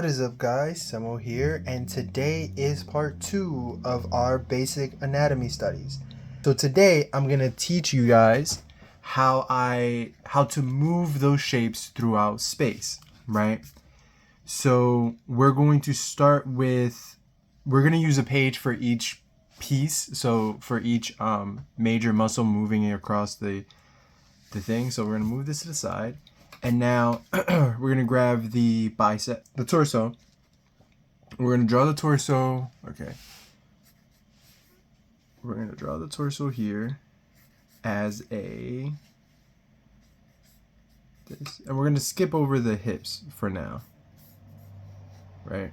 is up, guys? Semo here, and today is part 2 of our basic anatomy studies. So today I'm gonna teach you guys how to move those shapes throughout space, right? So we're going to start with, we're gonna use a page for each piece. So for each major muscle moving across the thing. So we're gonna move this to the side. And now we're going to grab the bicep, the torso. We're going to draw the torso. Okay. We're going to draw the torso here as a this. And we're going to skip over the hips for now. Right?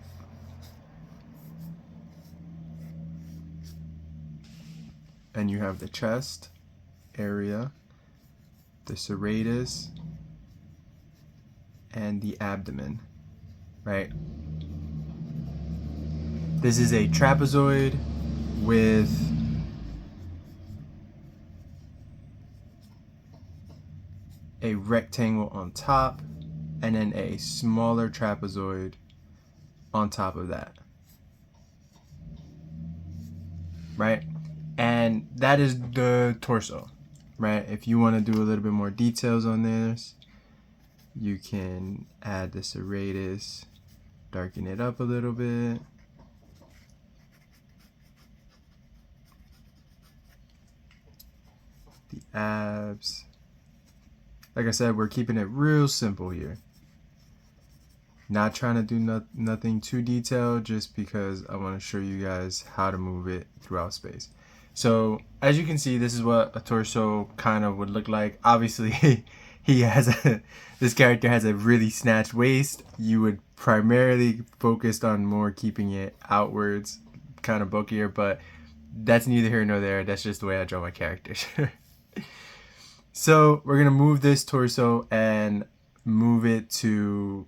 And you have the chest area, the serratus, and the abdomen, right? This is a trapezoid with a rectangle on top and then a smaller trapezoid on top of that, right? And that is the torso, right? If you want to do a little bit more details on this, you can add the serratus, darken it up a little bit. The abs. Like I said, we're keeping it real simple here. Not trying to do nothing too detailed, just because I want to show you guys how to move it throughout space. So as you can see, this is what a torso kind of would look like. Obviously, this character has a really snatched waist. You would primarily focus on more keeping it outwards, kind of bulkier, but that's neither here nor there. That's just the way I draw my characters. So we're gonna move this torso and move it to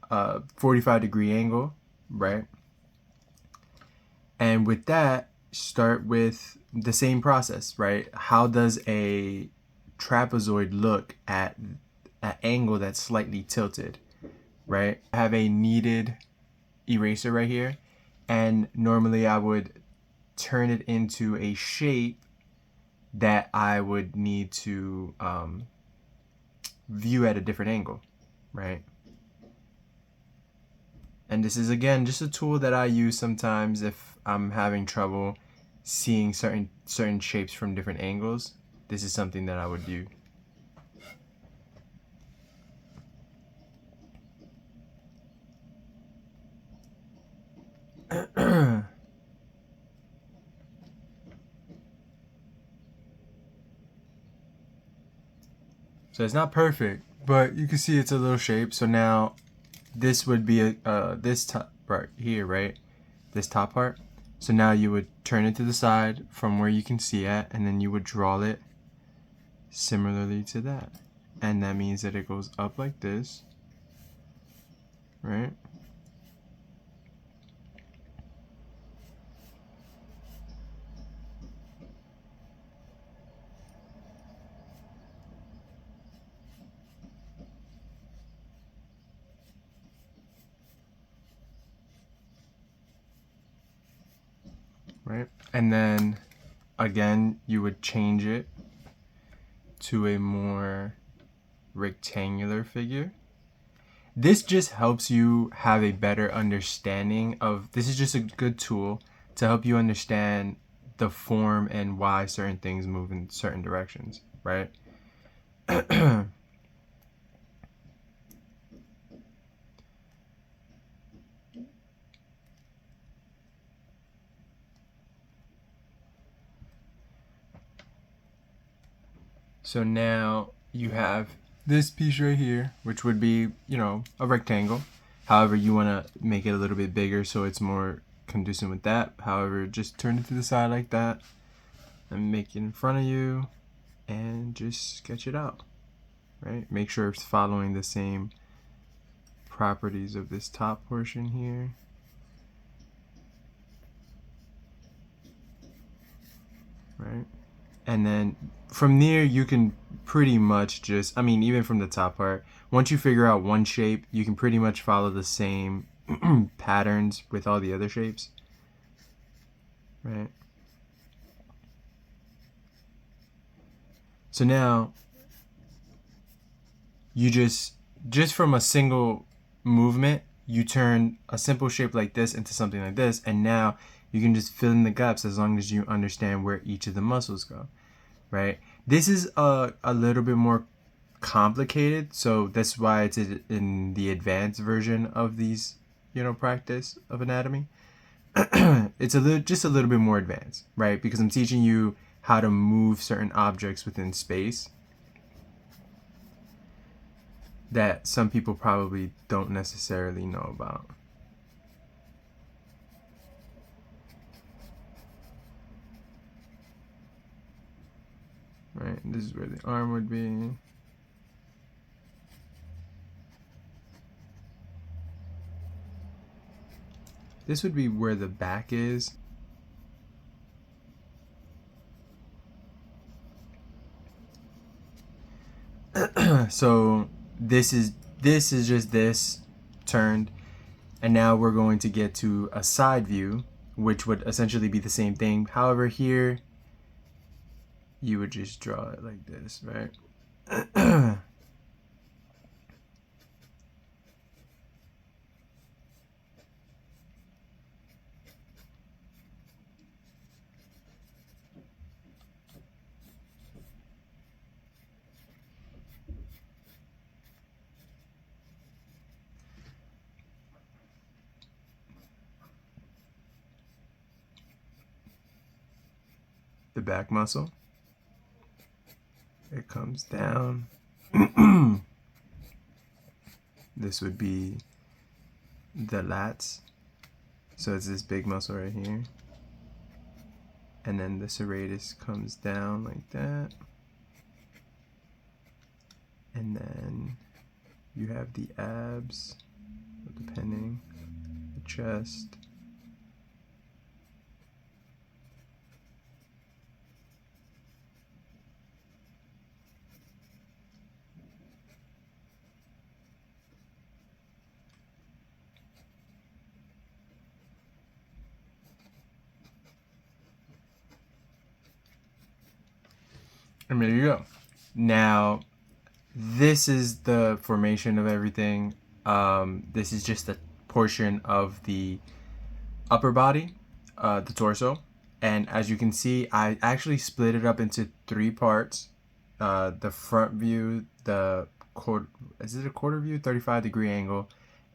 a 45-degree angle, right? And with that, start with the same process, right? How does a trapezoid look at an angle that's slightly tilted, right? I have a kneaded eraser right here, and normally I would turn it into a shape that I would need to view at a different angle, right? And this is, again, just a tool that I use sometimes if I'm having trouble seeing certain shapes from different angles. This is something that I would do. So it's not perfect, but you can see it's a little shape. So now this would be this top right here, right? This top part. So now you would turn it to the side from where you can see at, and then you would draw it similarly to that. And that means that it goes up like this, right? Right? And then again, you would change it to a more rectangular figure. This just helps you have a better understanding of, this is just a good tool to help you understand the form and why certain things move in certain directions, right? So now you have this piece right here, which would be, you know, a rectangle. However, you want to make it a little bit bigger so it's more conducive with that. However, just turn it to the side like that and make it in front of you and just sketch it out, right? Make sure it's following the same properties of this top portion here. Right? And then from there, you can pretty much just, I mean, even from the top part, once you figure out one shape, you can pretty much follow the same patterns with all the other shapes, right? So now you just from a single movement, you turn a simple shape like this into something like this, and now you can just fill in the gaps as long as you understand where each of the muscles go, right? This is a little bit more complicated, so that's why it's in the advanced version of these, practice of anatomy. It's just a little bit more advanced, right? Because I'm teaching you how to move certain objects within space that some people probably don't necessarily know about. Right, this is where the arm would be. This would be where the back is. So this is just this turned, and now we're going to get to a side view, which would essentially be the same thing. However, here you would just draw it like this, right? The back muscle, it comes down. This would be the lats, so it's this big muscle right here, and then the serratus comes down like that, and then you have the abs, depending, the chest, and there you go. Now, this is the formation of everything. This is just a portion of the upper body, the torso. And as you can see, I actually split it up into 3 parts. The front view, the quarter, is it a quarter view? 35-degree angle.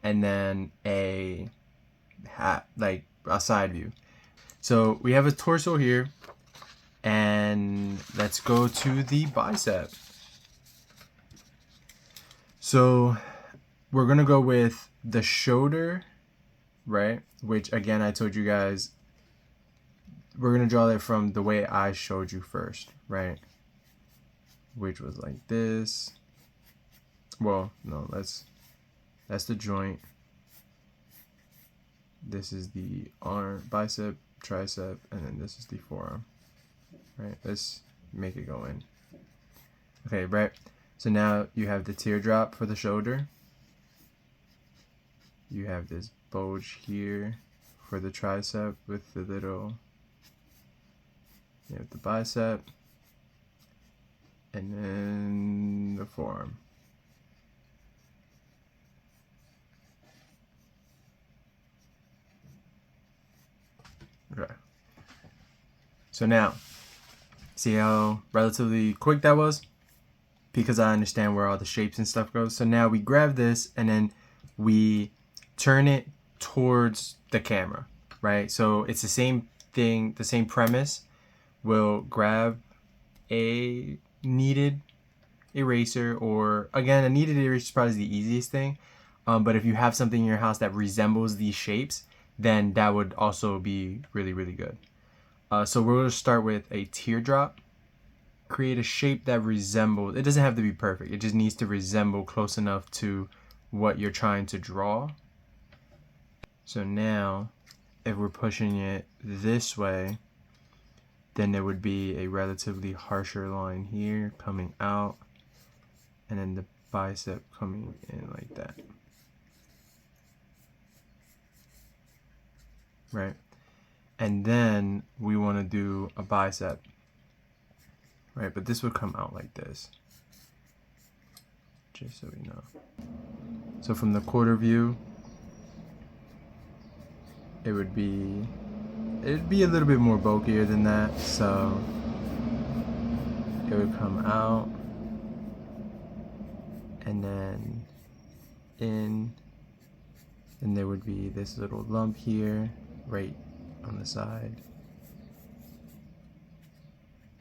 And then a side view. So we have a torso here. And let's go to the bicep. So we're going to go with the shoulder, right? Which, again, I told you guys, we're going to draw that from the way I showed you first, right? Which was like this. Well, no, that's the joint. This is the arm, bicep, tricep, and then this is the forearm. Right, let's make it go in. Okay, right. So now you have the teardrop for the shoulder. You have this bulge here for the tricep with the little, you have the bicep, and then the forearm. Okay. So now, see how relatively quick that was? Because I understand where all the shapes and stuff goes. So now we grab this and then we turn it towards the camera, right? So it's the same thing, the same premise. We'll grab a kneaded eraser, or again, a kneaded eraser is probably the easiest thing. But if you have something in your house that resembles these shapes, then that would also be really, really good. So we're going to start with a teardrop. Create a shape that resembles, it doesn't have to be perfect, it just needs to resemble close enough to what you're trying to draw. So now, if we're pushing it this way, then there would be a relatively harsher line here coming out, and then the bicep coming in like that. right? And then we want to do a bicep, right? But this would come out like this, just so we know. So from the quarter view, it'd be a little bit more bulkier than that, so it would come out and then in, and there would be this little lump here right on the side,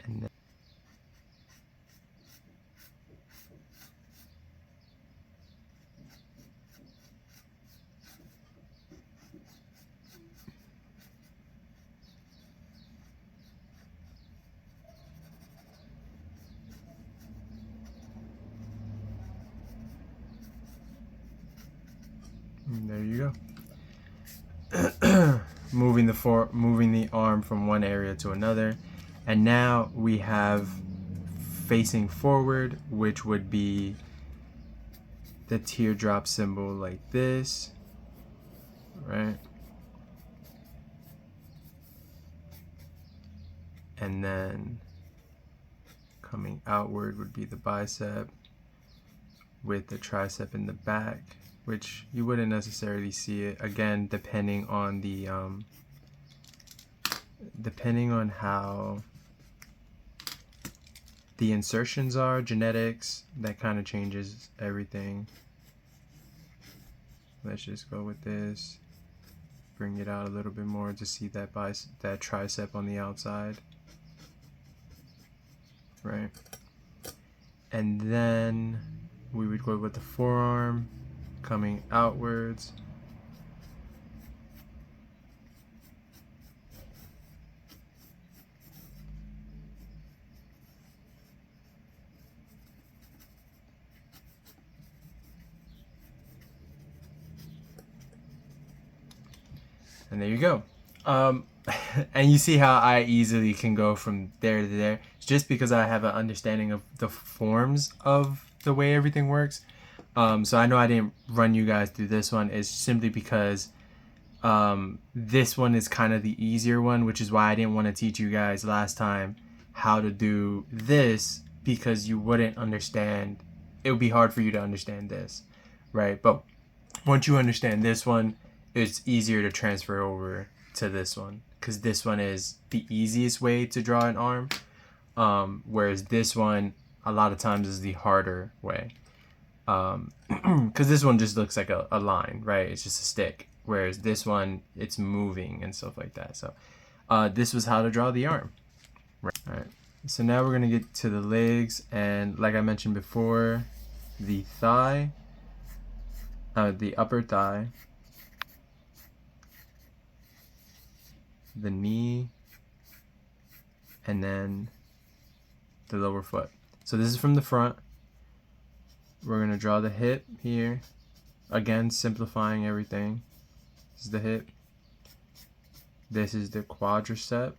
and then there you go. moving the arm from one area to another, and now we have facing forward, which would be the teardrop symbol like this, right? And then coming outward would be the bicep with the tricep in the back, which you wouldn't necessarily see it, again, depending on the depending on how the insertions are, genetics, that kind of changes everything. Let's just go with this, bring it out a little bit more to see that that tricep on the outside, right? And then we would go with the forearm coming outwards, and there you go. And you see how I easily can go from there to there. It's just because I have an understanding of the forms of the way everything works. So I know I didn't run you guys through this one. It's simply because this one is kind of the easier one, which is why I didn't want to teach you guys last time how to do this, because you wouldn't understand. It would be hard for you to understand this, right? But once you understand this one, it's easier to transfer over to this one, because this one is the easiest way to draw an arm, whereas this one a lot of times is the harder way, because this one just looks like a line, right? It's just a stick, whereas this one, it's moving and stuff like that. So this was how to draw the arm, right? All right, so now we're gonna get to the legs, and like I mentioned before, the thigh, the upper thigh, the knee, and then the lower foot. So this is from the front. We're going to draw the hip here. Again, simplifying everything. This is the hip. This is the quadricep.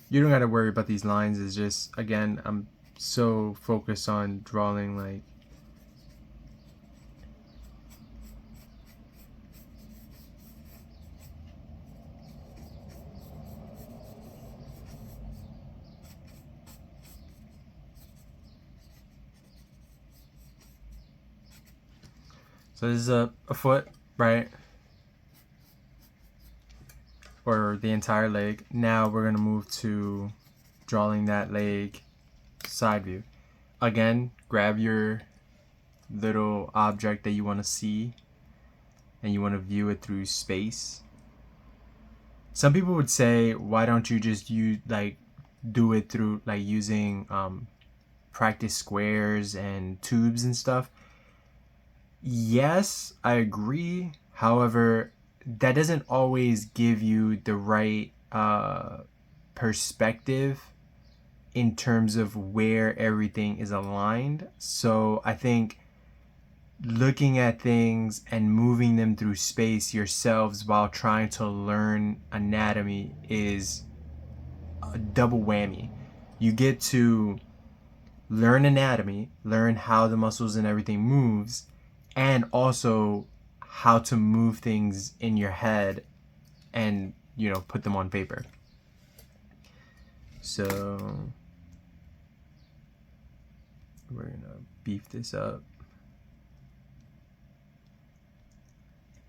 You don't got to worry about these lines. It's just, again, I'm so focused on drawing like so this is a foot, right? Or the entire leg. Now we're gonna move to drawing that leg side view. Again, grab your little object that you want to see and you want to view it through space. Some people would say, why don't you just do it through like using practice squares and tubes and stuff? Yes, I agree. However, that doesn't always give you the right perspective in terms of where everything is aligned. So I think looking at things and moving them through space yourselves while trying to learn anatomy is a double whammy, You get to learn anatomy, learn how the muscles and everything moves, and also how to move things in your head and, you know, put them on paper. So we're gonna beef this up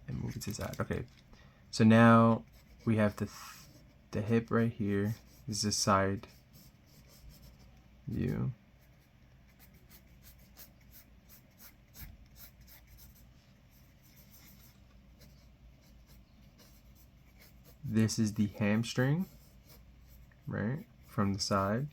and move it to the side. Okay, so now we have the hip right here. This is a side view. This is the hamstring, right, from the side.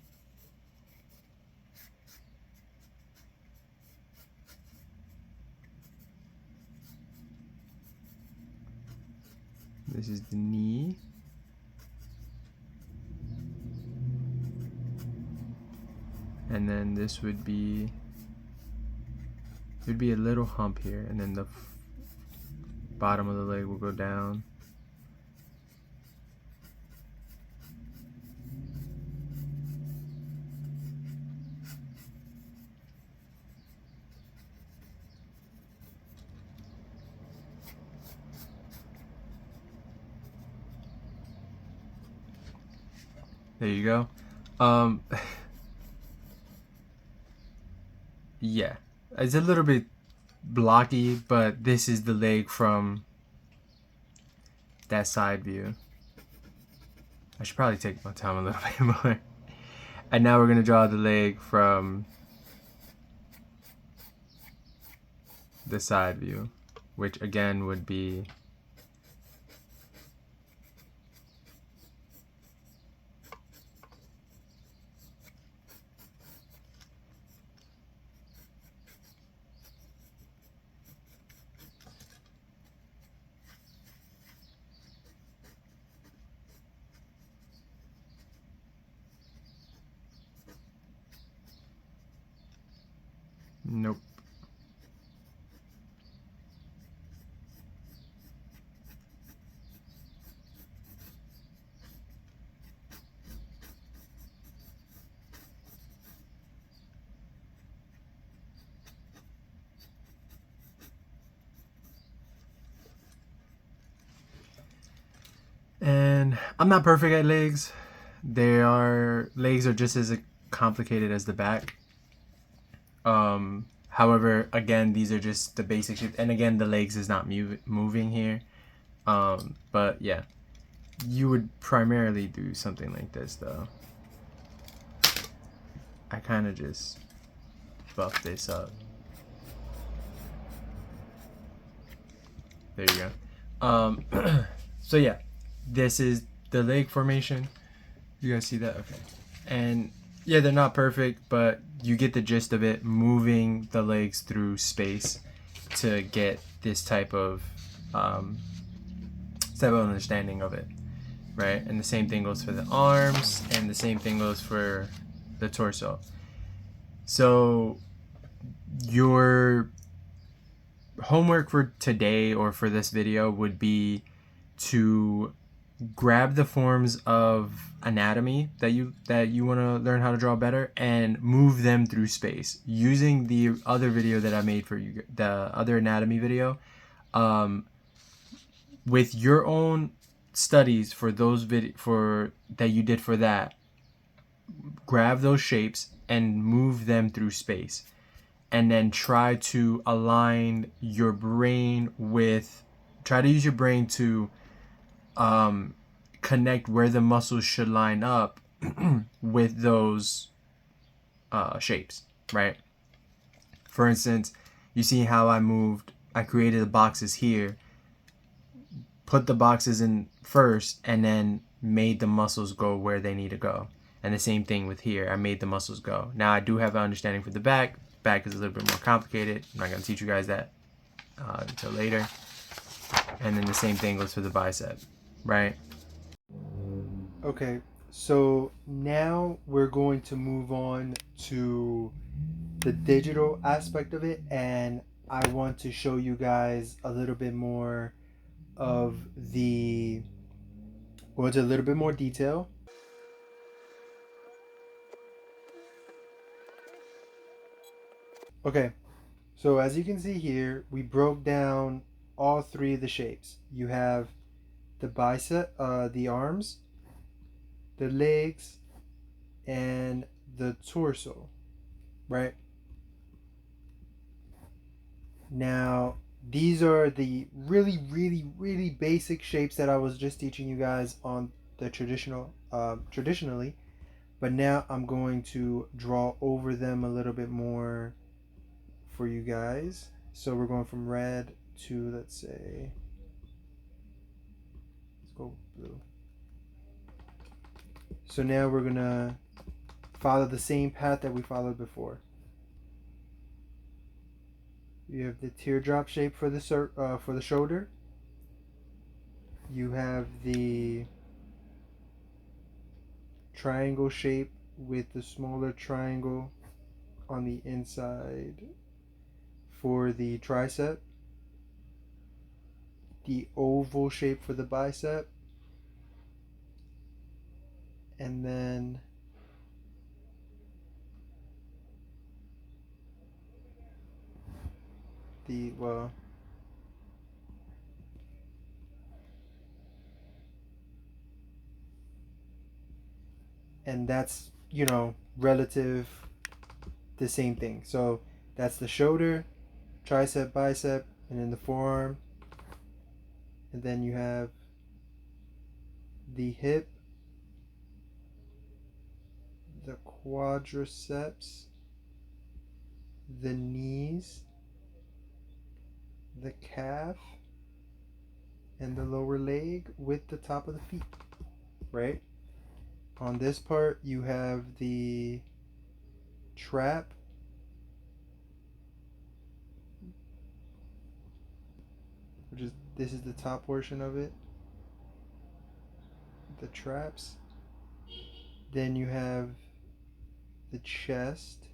This is the knee. And then this would be, there'd be a little hump here, and then the bottom of the leg will go down. There you go. Yeah, it's a little bit blocky, but this is the leg from that side view. I should probably take my time a little bit more. And now we're gonna draw the leg from the side view, which again would be nope. And I'm not perfect at legs. Legs are just as complicated as the back. However, again, these are just the basic shit. And again, the legs is not moving here. But yeah, you would primarily do something like this though. I kind of just buff this up. There you go. So yeah, this is the leg formation. You guys see that? Okay. And yeah, they're not perfect, but you get the gist of it, moving the legs through space to get this type of understanding of it, right? And the same thing goes for the arms, and the same thing goes for the torso. So your homework for today or for this video would be to grab the forms of anatomy that you want to learn how to draw better and move them through space using the other video that I made for you, the other anatomy video, with your own studies for those that you did for that. Grab those shapes and move them through space, and then try to align your brain with, try to use your brain to connect where the muscles should line up with those shapes, right? For instance, you see how I created the boxes here, put the boxes in first, and then made the muscles go where they need to go. And the same thing with here, I made the muscles go. Now I do have an understanding for the back. Back is a little bit more complicated. I'm not going to teach you guys that until later. And then the same thing goes for the bicep, right? Okay, so now we're going to move on to the digital aspect of it, and I want to show you guys a little bit more of go into a little bit more detail. Okay, so as you can see here, we broke down all three of the shapes. You have the bicep, the arms, the legs, and the torso, right? Now, these are the really, really, really basic shapes that I was just teaching you guys on the traditionally, but now I'm going to draw over them a little bit more for you guys. So we're going from red to, let's say, let's go blue. So now we're gonna follow the same path that we followed before. You have the teardrop shape for the shoulder. You have the triangle shape with the smaller triangle on the inside for the tricep. The oval shape for the bicep. And then the, well, and that's, relative the same thing. So that's the shoulder, tricep, bicep, and then the forearm. And then you have the hip, the quadriceps, the knees, the calf, and the lower leg with the top of the feet, right? On this part, you have the trap, which is, this is the top portion of it, the traps. Then you have the chest.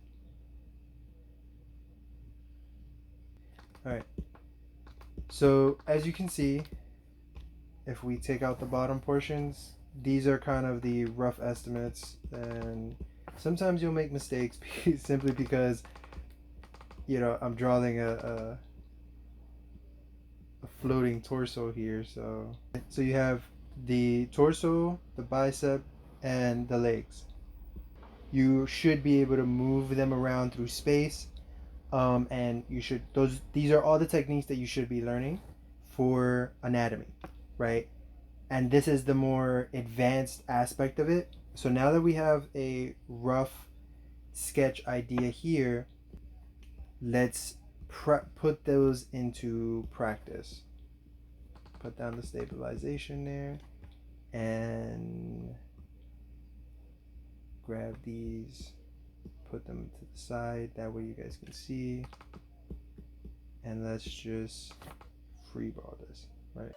All right. So as you can see, if we take out the bottom portions, these are kind of the rough estimates, and sometimes you'll make mistakes simply because I'm drawing a floating torso here. So you have the torso, the bicep, and the legs. You should be able to move them around through space, and these are all the techniques that you should be learning for anatomy, right? And this is the more advanced aspect of it. So now that we have a rough sketch idea here, let's put those into practice. Put down the stabilization there and grab these, put them to the side, that way you guys can see, and let's just freeball this, right?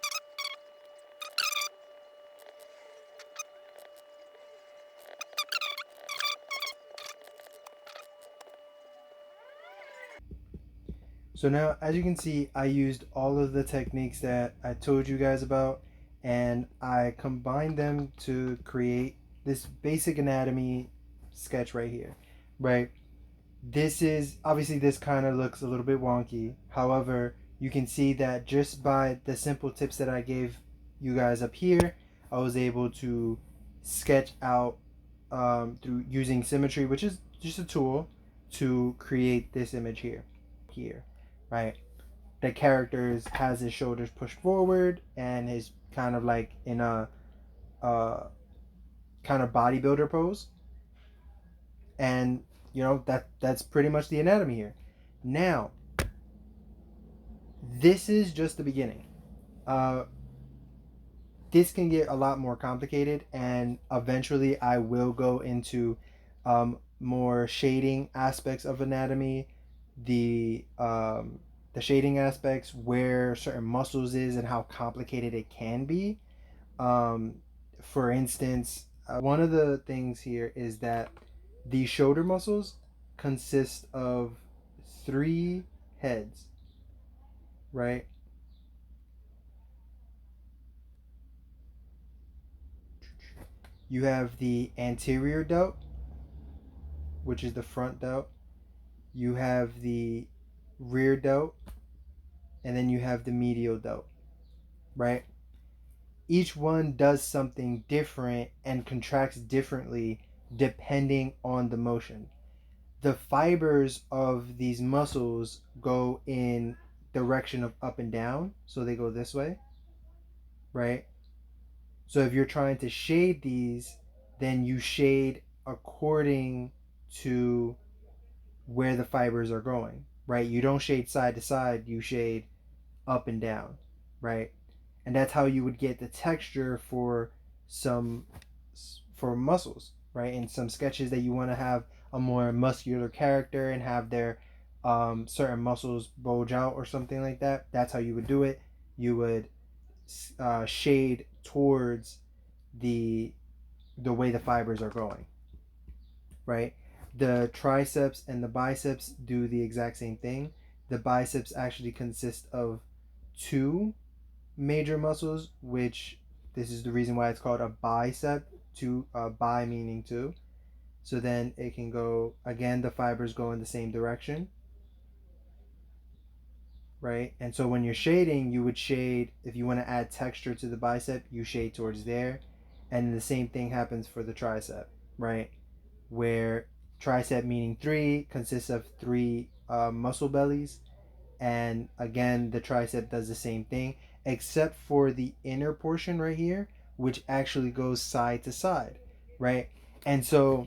So now, as you can see, I used all of the techniques that I told you guys about, and I combined them to create this basic anatomy sketch right here, right? This is, obviously this kind of looks a little bit wonky. However, you can see that just by the simple tips that I gave you guys up here, I was able to sketch out through using symmetry, which is just a tool, to create this image here, right? The character has his shoulders pushed forward and is kind of like in a kind of bodybuilder pose, and that's pretty much the anatomy here. Now, this is just the beginning. Uh, this can get a lot more complicated, and eventually I will go into more shading aspects of anatomy, the shading aspects where certain muscles is and how complicated it can be. For instance, one of the things here is that the shoulder muscles consist of three heads, right? You have the anterior delt, which is the front delt. you have the rear delt, and then you have the medial delt, right? Each one does something different and contracts differently depending on the motion. The fibers of these muscles go in direction of up and down, so they go this way, right? So if you're trying to shade these, then you shade according to where the fibers are going, right? You don't shade side to side, you shade up and down, right? And that's how you would get the texture for some for muscles, right? In some sketches that you want to have a more muscular character and have their certain muscles bulge out or something like that. That's how you would do it. You would shade towards the the way the fibers are going, right? The triceps and the biceps do the exact same thing. The biceps actually consist of two major muscles, which this is the reason why it's called a bicep. Two, bi meaning two. So then it can go again. The fibers go in the same direction, right? And so when you're shading, you would shade if you want to add texture to the bicep, you shade towards there, and the same thing happens for the tricep, right? Where tricep meaning three consists of three muscle bellies, and again the tricep does the same thing except for the inner portion right here, which actually goes side to side, right? And so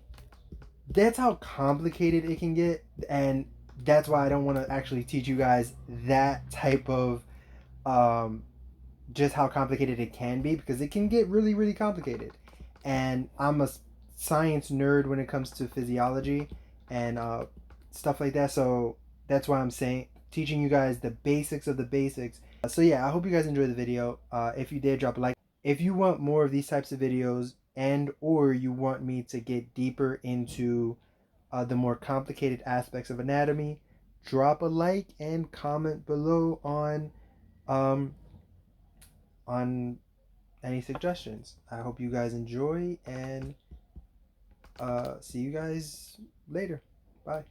that's how complicated it can get, and that's why I don't want to actually teach you guys that type of um, just how complicated it can be, because it can get really really complicated, and I'm a science nerd when it comes to physiology and stuff like that, so that's why I'm saying teaching you guys the basics of the basics. So yeah, I hope you guys enjoyed the video. If you did, drop a like. If you want more of these types of videos, and or you want me to get deeper into the more complicated aspects of anatomy, drop a like and comment below um, on any suggestions. I hope you guys enjoy, and see you guys later. Bye.